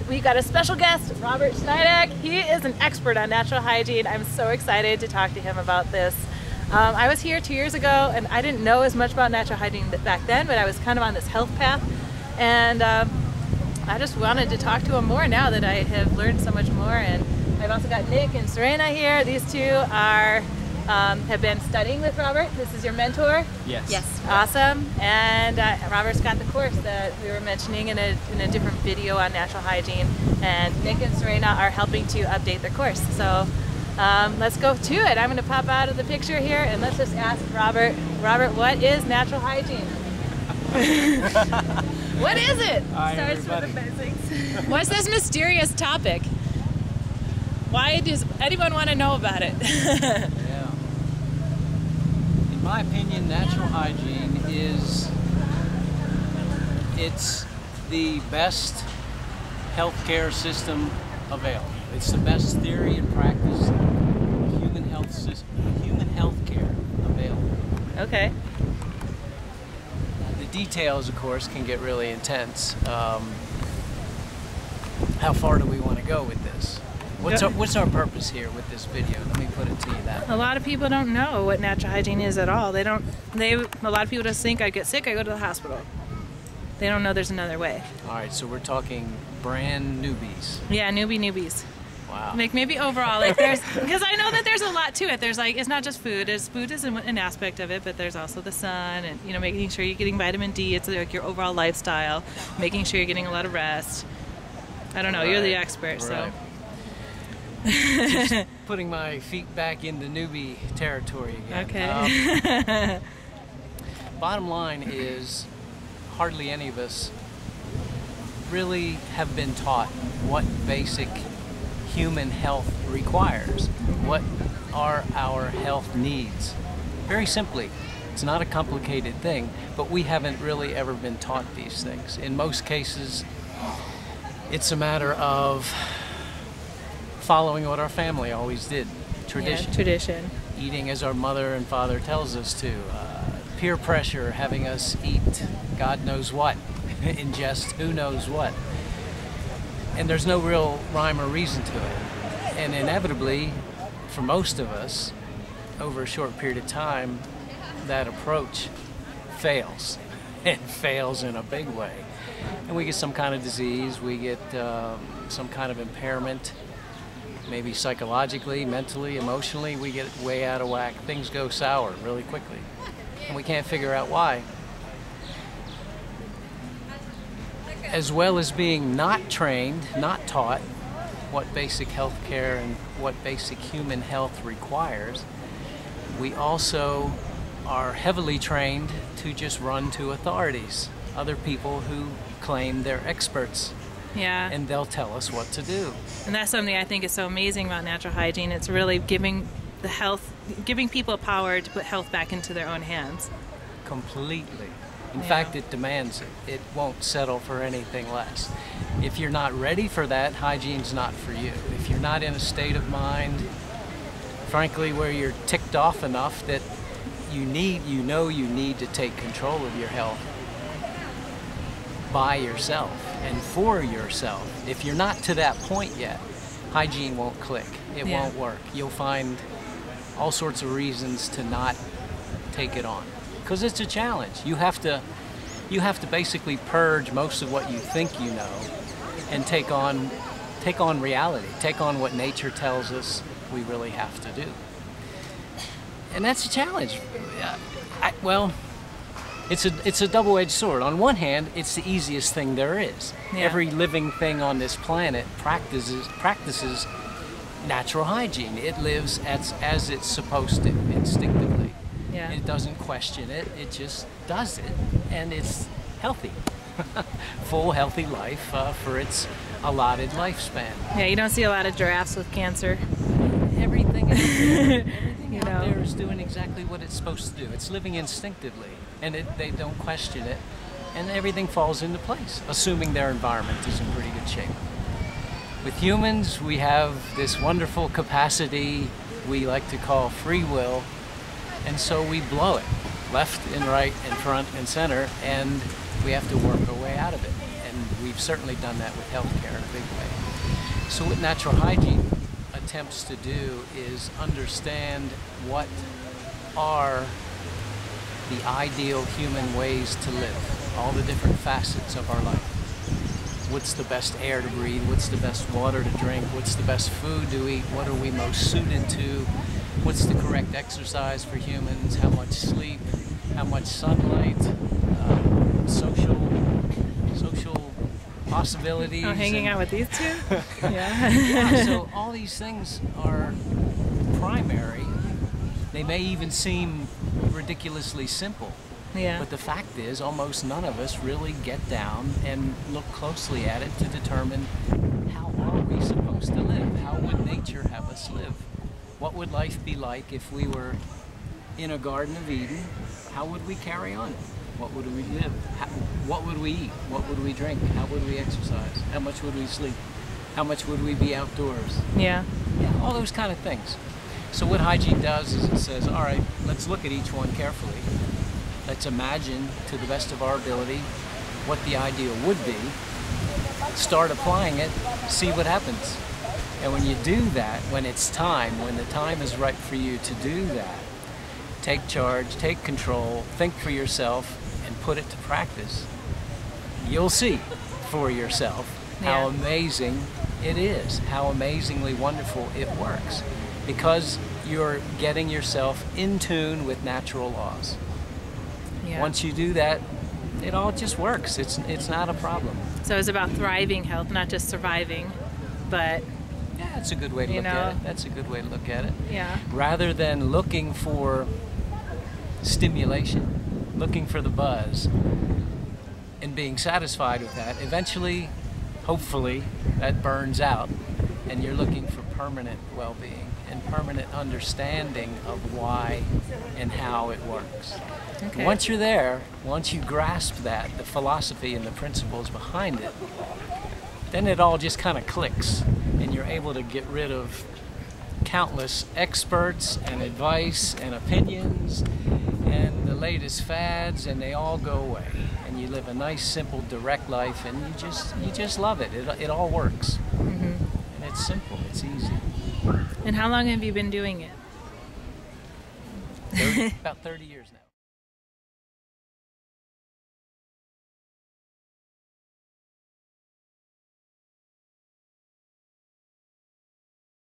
we got a special guest, Robert Sniadach. He is an expert on natural hygiene. I'm so excited to talk to him about this. I was here 2 years ago and I didn't know as much about natural hygiene back then, but I was kind of on this health path, and I just wanted to talk to him more now that I have learned so much more. And I've also got Nick and Serena here. These two are have been studying with Robert. This is your mentor? Yes. Yes. Awesome. And Robert's got the course that we were mentioning in a different video on natural hygiene. And Nick and Serena are helping to update their course. So let's go to it. I'm going to pop out of the picture here and let's just ask Robert. Robert, what is natural hygiene? What is it? Hi, Starts everybody. with the basics. What's this mysterious topic? Why does anyone want to know about it? Yeah. In my opinion, natural hygiene it's the best healthcare system available. It's the best theory and practice of human health system, human healthcare available. Okay. The details, of course, can get really intense. How far do we want to go with this? What's our purpose here with this video? Let me put it to you that. A lot of people don't know what natural hygiene is at all. A lot of people just think I get sick, I go to the hospital. They don't know there's another way. All right, so we're talking brand newbies. Yeah, newbies. Wow. Like maybe overall, like because I know that there's a lot to it. There's like, it's not just food. Food is an aspect of it, but there's also the sun and, you know, making sure you're getting vitamin D. It's like your overall lifestyle, making sure you're getting a lot of rest. I don't know, You're the expert, so. Just putting my feet back into newbie territory again. Okay. Bottom line is, hardly any of us really have been taught what basic human health requires. What are our health needs? Very simply, it's not a complicated thing, but we haven't really ever been taught these things. In most cases, it's a matter of following what our family always did. Tradition. Yeah, tradition. Eating as our mother and father tells us to. Peer pressure having us eat God knows what, ingest who knows what. And there's no real rhyme or reason to it. And inevitably, for most of us, over a short period of time, that approach fails. It fails in a big way. And we get some kind of disease, we get some kind of impairment, maybe psychologically, mentally, emotionally, we get way out of whack. Things go sour really quickly. And we can't figure out why. As well as being not trained, not taught what basic health care and what basic human health requires, we also are heavily trained to just run to authorities, other people who claim they're experts. Yeah. And they'll tell us what to do. And that's something I think is so amazing about natural hygiene. It's really giving people power to put health back into their own hands. Completely. In fact, it demands it. It won't settle for anything less. If you're not ready for that, hygiene's not for you. If you're not in a state of mind, frankly, where you're ticked off enough that you need to take control of your health by yourself and for yourself. If you're not to that point yet, hygiene won't click. It won't work. You'll find all sorts of reasons to not take it on, because it's a challenge. You have to basically purge most of what you think you know and take on reality, take on what nature tells us we really have to do. And that's a challenge. Well, it's a double-edged sword. On one hand, it's the easiest thing there is. Yeah. Every living thing on this planet practices natural hygiene. It lives as it's supposed to, instinctively. Yeah. It doesn't question it, it just does it, and it's healthy. Full, healthy life for its allotted lifespan. Yeah, you don't see a lot of giraffes with cancer. Everything out there is doing exactly what it's supposed to do. It's living instinctively, and they don't question it, and everything falls into place, assuming their environment is in pretty good shape. With humans, we have this wonderful capacity we like to call free will, and so we blow it, left and right and front and center, and we have to work our way out of it. And and we've certainly done that with healthcare in a big way. So what natural hygiene attempts to do is understand what are the ideal human ways to live, all the different facets of our life. What's the best air to breathe? What's the best water to drink? What's the best food to eat? What are we most suited to? What's the correct exercise for humans? How much sleep? How much sunlight? Social possibilities. Oh, hanging out with these two? Yeah. Yeah, so all these things are primary. They may even seem ridiculously simple. Yeah. But the fact is, almost none of us really get down and look closely at it to determine how are we supposed to live? How would nature have us live? What would life be like if we were in a Garden of Eden? How would we carry on? What would we live? What would we eat? What would we drink? How would we exercise? How much would we sleep? How much would we be outdoors? Yeah. Yeah, all those kind of things. So what hygiene does is it says, all right, let's look at each one carefully. Let's imagine to the best of our ability what the ideal would be. Start applying it, see what happens. And when you do that, when it's time, when the time is right for you to do that, take charge, take control, think for yourself, and put it to practice, you'll see for yourself how amazing it is, how amazingly wonderful it works, because you're getting yourself in tune with natural laws. Yeah. Once you do that, it all just works. It's not a problem. So it's about thriving health, not just surviving, but yeah, that's a good way to look at it. That's a good way to look at it. Yeah. Rather than looking for stimulation, looking for the buzz, and being satisfied with that, eventually, hopefully, that burns out, and you're looking for permanent well-being and permanent understanding of why and how it works. Okay. Once you're there, once you grasp that, the philosophy and the principles behind it, then it all just kind of clicks, and you're able to get rid of countless experts and advice and opinions and the latest fads, and they all go away, and you live a nice, simple, direct life, and you just love it. It all works. And it's simple, it's easy. And how long have you been doing it? About 30 years now.